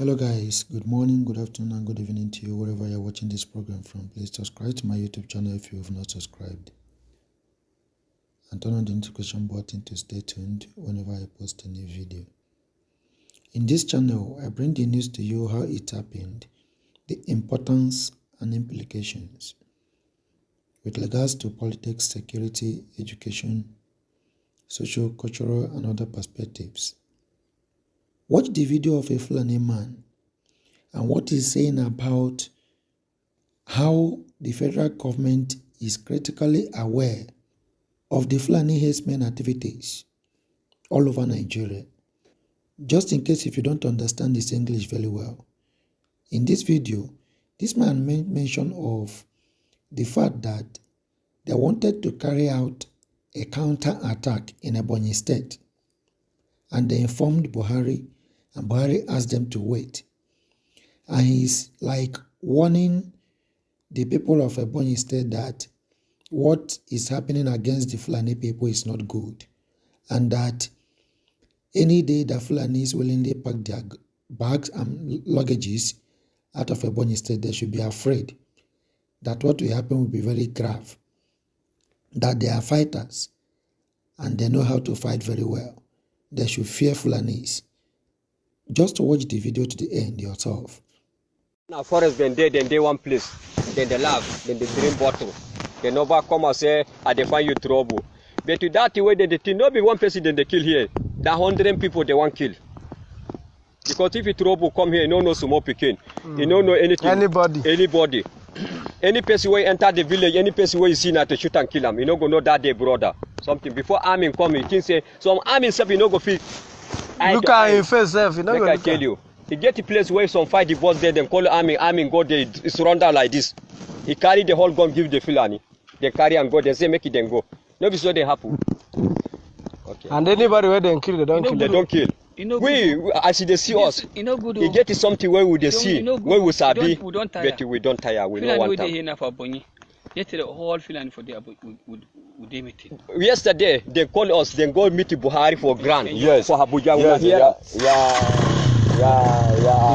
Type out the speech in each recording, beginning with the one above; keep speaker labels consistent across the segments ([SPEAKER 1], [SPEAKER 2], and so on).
[SPEAKER 1] Hello guys, good morning, good afternoon and good evening to you wherever you're watching this program from. Please subscribe to my YouTube channel if you have not subscribed. And turn on the notification button to stay tuned whenever I post a new video. In this channel, I bring the news to you how it happened, the importance and implications with regards to politics, security, education, social, cultural and other perspectives. Watch the video of a Fulani man and what he's saying about how the federal government is critically aware of the Fulani Herdsmen activities all over Nigeria. Just in case if you don't understand this English very well, in this video, this man made mention of the fact that they wanted to carry out a counter-attack in Ebonyi state, and they informed Buhari, and Buhari asked them to wait. And he's like warning the people of Ebonyi state that what is happening against the Fulani people is not good, and that any day the Fulanis willingly pack their bags and luggages out of Ebonyi state, they should be afraid that what will happen will be very grave, that they are fighters and they know how to fight very well. They should fear Fulanis. Just watch the video to the end yourself.
[SPEAKER 2] Now forest been dead, then they one place, then they laugh, then they drink bottle. They never come and say, I define you trouble. But to that way, they no be one person then they kill here. That 100 people they want kill. Because if you trouble come here, you don't know small picking. You don't know anything. Anybody. Any person who enter the village, any person who you see now to shoot and kill them, you don't go know that day brother. Something before army come, you can say some army self you don't go feel.
[SPEAKER 3] Look at your face, self. You know.
[SPEAKER 2] I tell you, he get a place where some fight the boss there, then call army go there, it's run down like this. He carry the whole gun, give the Fulani. They carry and go, they say make it then go. No be so they happen. Okay.
[SPEAKER 3] And anybody where they kill, they don't kill.
[SPEAKER 2] They don't kill. We as they see us, he get something where we they see, where we sabi, but we don't tire, we don't want them. Yesterday, they call us, then go meet Buhari for grant.
[SPEAKER 4] Yes.
[SPEAKER 2] For Abuja.
[SPEAKER 4] Yes. Yeah.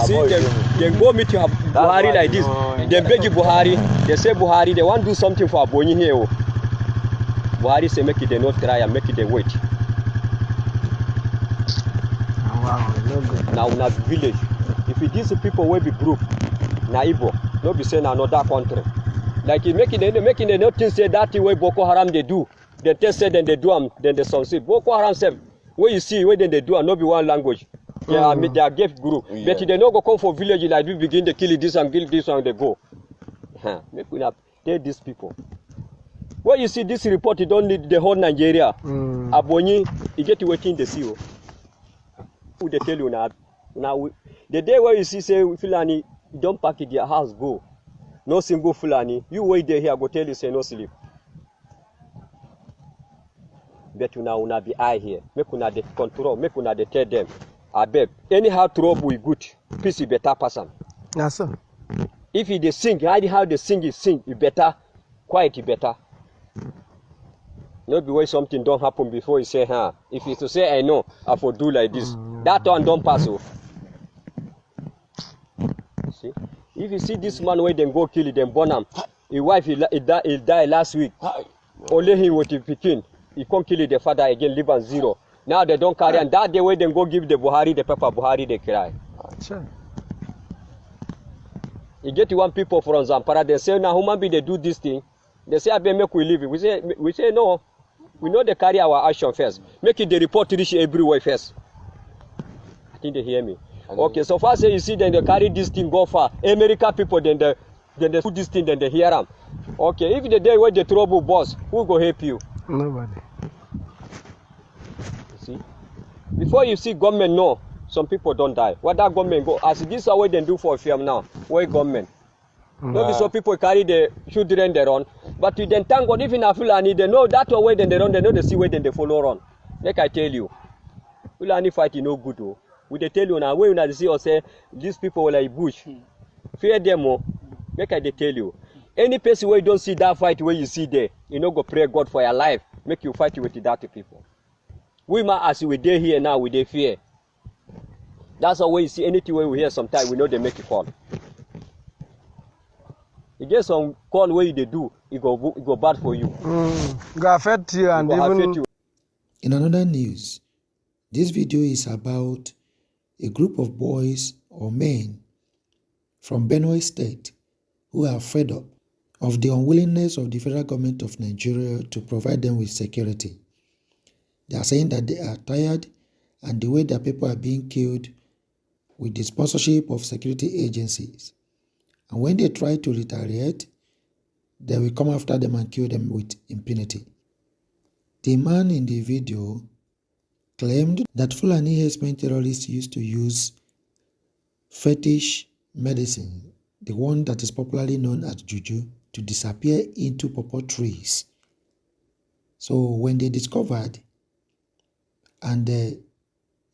[SPEAKER 2] You see, they go meet Buhari like this. They beg Buhari, they say Buhari, they want to do something for Ebonyi here. Buhari say make it they not try and make it they wait.
[SPEAKER 3] Wow, no good.
[SPEAKER 2] Now in a village, if it is people will be group, na Igbo, no be saying another country. Like it making the nothing say that way Boko Haram they do. They test say then they do them, then they succeed. Boko Haram say where you see where then they do and not be one language. They are gave group. Yeah. But they don't go come for village like we begin to kill this and kill this and they go. Make we not tell these people. Where you see this report, you don't need the whole Nigeria. Ebonyi, you get to wait in the sea. Who they tell you now? Now the day where you see say Fulani don't pack it their house go. No single Fulani. You wait there here, go tell you say no sleep. But una be eye here. Make una the control. Make una the tell them. I beg. Anyhow trouble we good. Peace is better person.
[SPEAKER 3] Yes, sir. If
[SPEAKER 2] they sing, how they sing, it better. Quiet it better. Not be way something don't happen before you say, huh? If you to say I know, I for do like this. That one don't pass off. See? If you see this man where then go kill it, then burn him. His wife he died last week. Only him with his pikin. He can't kill the father again, live on zero. Now they don't carry, and that day way then go give the Buhari the pepper, Buhari they cry.
[SPEAKER 3] Sure.
[SPEAKER 2] You get one people from Zampara, they say now human being they do this thing. They say I be make we leave it. We say no. We know they carry our action first. Make it the report reach everywhere first. I think they hear me. Okay, so far say you see then they carry this thing go far. America people then they put this thing then they hear them. Okay, if the day where the trouble boss, who go help you?
[SPEAKER 3] Nobody.
[SPEAKER 2] See? Before you see government no, some people don't die. What that government go as this is what they do for film now. Where government? Maybe some people carry the children they run, but you then thank God if in a Fulani they know that way then they run, they know they see where then they follow run. Like I tell you, Fulani fighting no good though. We they tell you now when you see or say these people were like bush. Fear them more. Make I they tell you. Any person where you don't see that fight where you see there, you know go pray God for your life. Make you fight with that people. We as we dey here now, we dey fear. That's why when you see anything where we hear sometimes, we know they make a call. You get some call where they do, it go bad for you.
[SPEAKER 3] Go affect you and even...
[SPEAKER 2] You.
[SPEAKER 1] In another news, this video is about a group of boys or men from Benue State who are fed up of the unwillingness of the federal government of Nigeria to provide them with security. They are saying that they are tired and the way that people are being killed with the sponsorship of security agencies. And when they try to retaliate, they will come after them and kill them with impunity. The man in the video claimed that Fulani Herdsmen terrorists used to use fetish medicine, the one that is popularly known as juju, to disappear into pawpaw trees. So when they discovered and they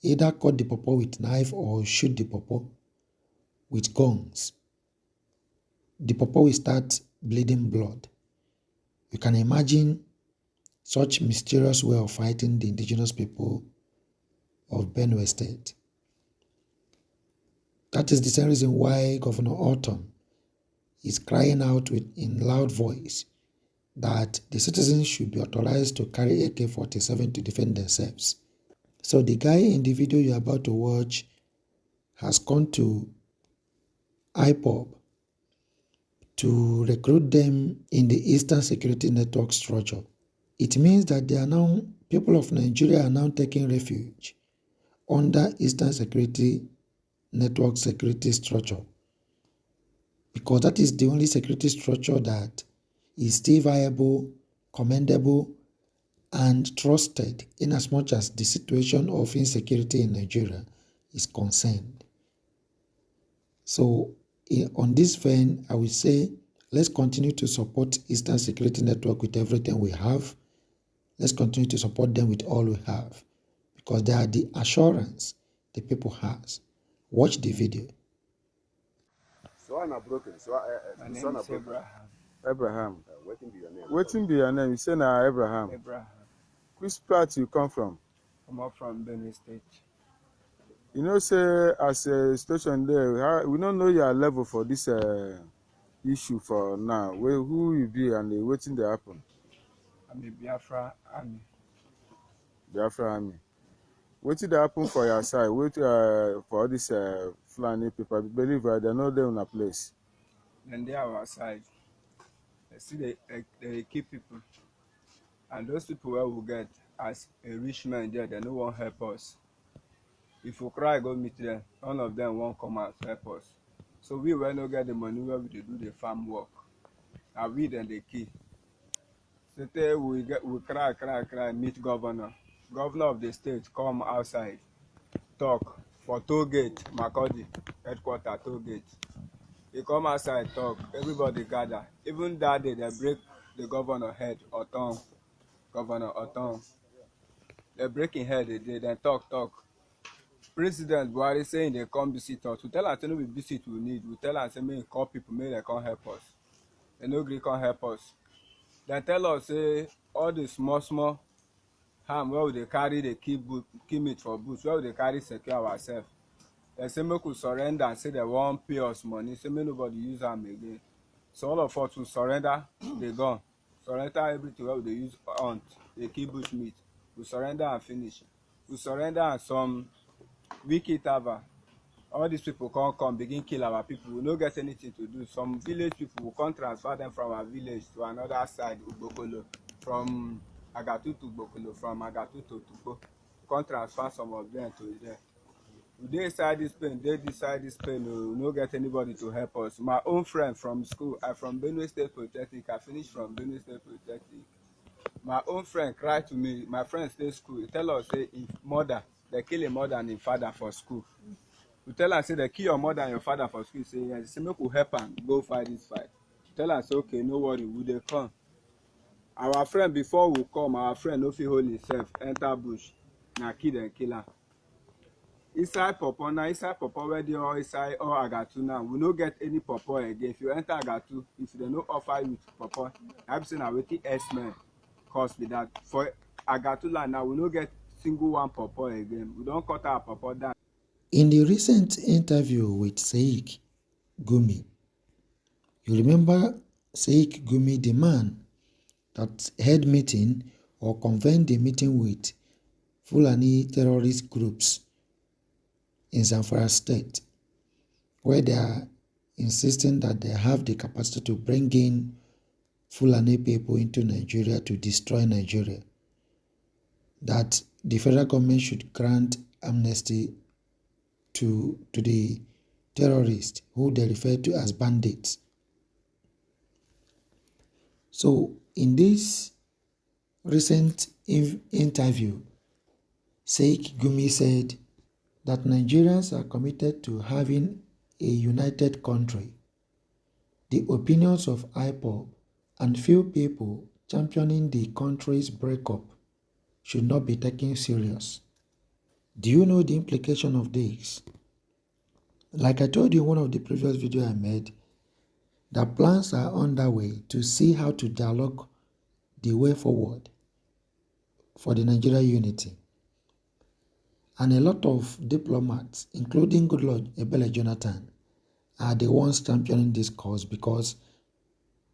[SPEAKER 1] either cut the pawpaw with knife or shoot the pawpaw with guns, the pawpaw will start bleeding blood. You can imagine such mysterious way of fighting the indigenous people of Benue State. That is the same reason why Governor Autumn is crying out in loud voice that the citizens should be authorized to carry AK-47 to defend themselves. So the guy in the video you're about to watch has gone to IPOB to recruit them in the Eastern Security Network structure. It means that they are now, people of Nigeria are now taking refuge under Eastern Security Network security structure, because that is the only security structure that is still viable, commendable, and trusted in as much as the situation of insecurity in Nigeria is concerned. So on this vein, I will say, let's continue to support Eastern Security Network with everything we have. Let's continue to support them with all we have, because they are the assurance the people has. Watch the video.
[SPEAKER 4] So I'm not broken. So
[SPEAKER 3] My name is Abraham.
[SPEAKER 4] Abraham.
[SPEAKER 5] Waiting be your name.
[SPEAKER 4] Waiting be your name. You say now Abraham.
[SPEAKER 3] Abraham.
[SPEAKER 4] Which part you come from?
[SPEAKER 3] I'm up from Benue State.
[SPEAKER 4] You know, say as a station there, we don't know your level for this issue for now. Who you be and waiting to happen?
[SPEAKER 3] I'm a Biafra army.
[SPEAKER 4] Biafra army. Waiting to happen for your side. Wait for all this Fulani people. Believe they know they on a place.
[SPEAKER 3] Then they are our side. They see they keep people. And those people where we get as a rich man there, they no one help us. If we cry, go meet them. None of them won't come out help us. So we will not get the money where we do the farm work. And we then the key. So we cry, meet governor. Governor of the state come outside, talk for toll gate, Makodi, headquarter toll gate. He come outside, talk, everybody gather. Even that day, they break the governor head, Oton, Governor Oton. They break his head, they then talk. President Buhari saying they come visit us. We tell us, we visit we need. We tell us, may call people, may they come help us. They no agree come help us. They tell us, say, all the small harm where they carry the keep meat for boots, where they carry secure ourselves. They say make we surrender and say they won't pay us money. Say may nobody use them again. So all of us will surrender the gun. Surrender everything where they use hunt, they keep bush meat. We surrender and finish. We surrender and some wicked tava. All these people can't come begin kill our people. We don't get anything to do. Some village people will come transfer them from our village to another side, Ugbokolo, from Agatu to Bokolo, from Agatu to Tupo. Can't transfer some of them to there. We decide this pain, they decide this pain, we don't get anybody to help us. My own friend from school, I'm from Benue State Polytechnic, I finished from Benue State Polytechnic. My own friend cried to me, my friend stay school, he tell us, say, if mother, they kill a mother and a father for school. We tell us, say, they kill your mother and your father for school, say, yes, say, make we help them go fight this fight. Tell us, okay, no worry, we dey come. Our friend, before we come, our friend no fit hold himself, enter bush, na kill am. Inside Popo now, inside Popo where they are inside or Agatu now, we no get any Popo again. If you enter Agatu, if they no offer you Popo, I'm saying I waiting Herdsmen cost me that. For Agatu land now, we no get single one Popo again. We don't cut our Popo down.
[SPEAKER 1] In the recent interview with Seikh Gumi, you remember Seikh Gumi, the man that had meeting or convened the meeting with Fulani terrorist groups in Zamfara state, where they are insisting that they have the capacity to bring in Fulani people into Nigeria to destroy Nigeria, that the federal government should grant amnesty to the terrorists who they refer to as bandits. So in this recent interview, Seikh Gumi said that Nigerians are committed to having a united country. The opinions of IPOB and few people championing the country's breakup should not be taken serious. Do you know the implication of this? Like I told you in one of the previous videos I made, that plans are underway to see how to dialogue the way forward for the Nigeria unity. And a lot of diplomats, including Goodluck Ebele Jonathan, are the ones championing this cause, because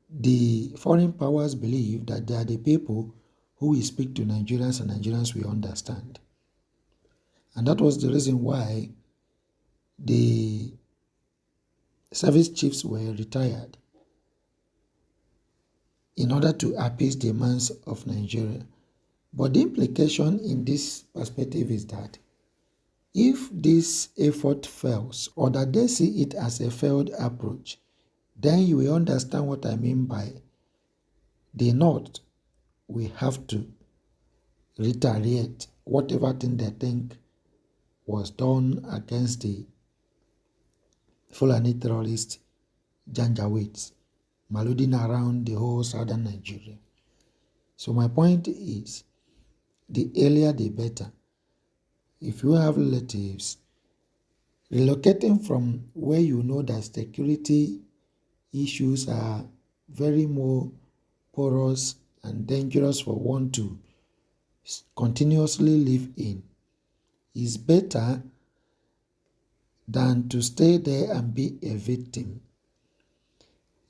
[SPEAKER 1] the foreign powers believe that they are the people who will speak to Nigerians and Nigerians will understand. And that was the reason why the service chiefs were retired, in order to appease the demands of Nigeria. But the implication in this perspective is that if this effort fails, or that they see it as a failed approach, then you will understand what I mean by the North will have to retaliate whatever thing they think was done against the Fulani terrorist Janjaweeds, marauding around the whole southern Nigeria. So my point is, the earlier the better. If you have relatives, relocating from where you know that security issues are very more porous and dangerous for one to continuously live in is better than to stay there and be a victim.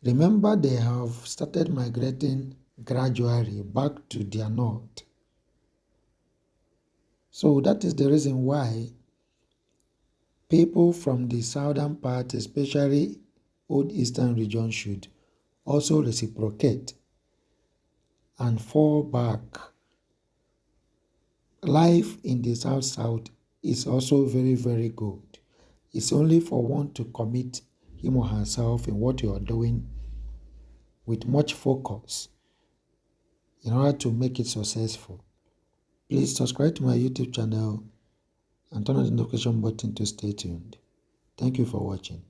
[SPEAKER 1] Remember, they have started migrating gradually back to their north. So that is the reason why people from the southern part, especially Old Eastern region, should also reciprocate and fall back. Life in the South is also very, very good. It's only for one to commit him or herself in what you are doing with much focus in order to make it successful. Please subscribe to my YouTube channel and turn on the notification button to stay tuned. Thank you for watching.